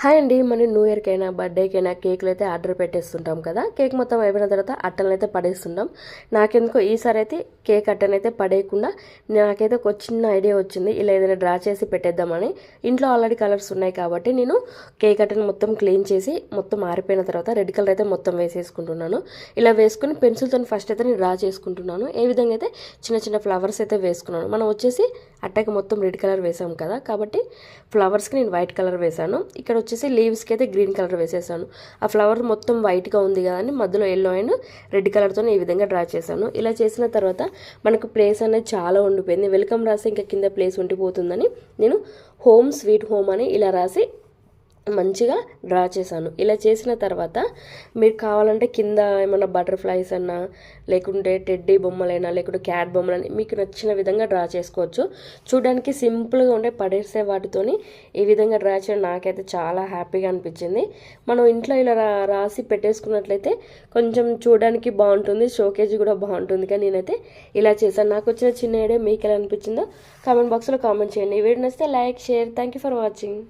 Hi అండి. మనం new ఇయర్కైనా బర్త్డేకైనా కేకులు అయితే ఆర్డర్ పెట్టేస్తుంటాం కదా. కేక్ మొత్తం అయిపోయిన తర్వాత అట్టలను అయితే పడేస్తుంటాం. నాకెందుకో ఈసారి అయితే కేక్ అట్టను అయితే పడేయకుండా నాకైతే ఒక చిన్న ఐడియా వచ్చింది. ఇలా ఏదైనా డ్రా చేసి పెట్టేద్దామని. ఇంట్లో ఆల్రెడీ కలర్స్ ఉన్నాయి కాబట్టి నేను కేక్ అట్టను మొత్తం క్లీన్ చేసి మొత్తం ఆరిపోయిన తర్వాత రెడ్ కలర్ అయితే మొత్తం వేసేసుకుంటున్నాను. ఇలా వేసుకుని పెన్సిల్తో ఫస్ట్ అయితే నేను డ్రా చేసుకుంటున్నాను. ఏ విధంగా అయితే చిన్న చిన్న ఫ్లవర్స్ అయితే వేసుకున్నాను. మనం వచ్చేసి అట్టకి మొత్తం రెడ్ కలర్ వేసాం కదా, కాబట్టి ఫ్లవర్స్కి నేను వైట్ కలర్ వేసాను. ఇక్కడ వచ్చేసి లీవ్స్కి అయితే గ్రీన్ కలర్ వేసేసాను. ఆ ఫ్లవర్ మొత్తం వైట్గా ఉంది కదా అని మధ్యలో ఎల్లో అండ్ రెడ్ కలర్తో ఈ విధంగా డ్రా చేశాను. ఇలా చేసిన తర్వాత మనకు ప్లేస్ అనేది చాలా ఉండిపోయింది. వెల్కమ్ రాసి ఇంకా కింద ప్లేస్ ఉండిపోతుందని నేను హోమ్ స్వీట్ హోమ్ అని ఇలా రాసి మంచిగా డ్రా చేశాను. ఇలా చేసిన తర్వాత మీరు కావాలంటే కింద ఏమన్నా బటర్ఫ్లైస్ అన్నా లేకుంటే టెడ్డీ బొమ్మలైనా లేకుంటే క్యాట్ బొమ్మలని మీకు నచ్చిన విధంగా డ్రా చేసుకోవచ్చు. చూడడానికి సింపుల్గా ఉండే పడేసే వాటితోని ఈ విధంగా డ్రా చేయడం నాకైతే చాలా హ్యాపీగా అనిపించింది. మనం ఇంట్లో ఇలా రాసి పెట్టేసుకున్నట్లయితే కొంచెం చూడడానికి బాగుంటుంది, షోకేజ్ కూడా బాగుంటుంది. కానీ నేనైతే ఇలా చేశాను. నాకు వచ్చిన చిన్న ఐడియా మీకు ఎలా అనిపించిందో కామెంట్ బాక్స్లో కామెంట్ చేయండి. ఈ వీడియో నచ్చితే like, share. Thank you for watching.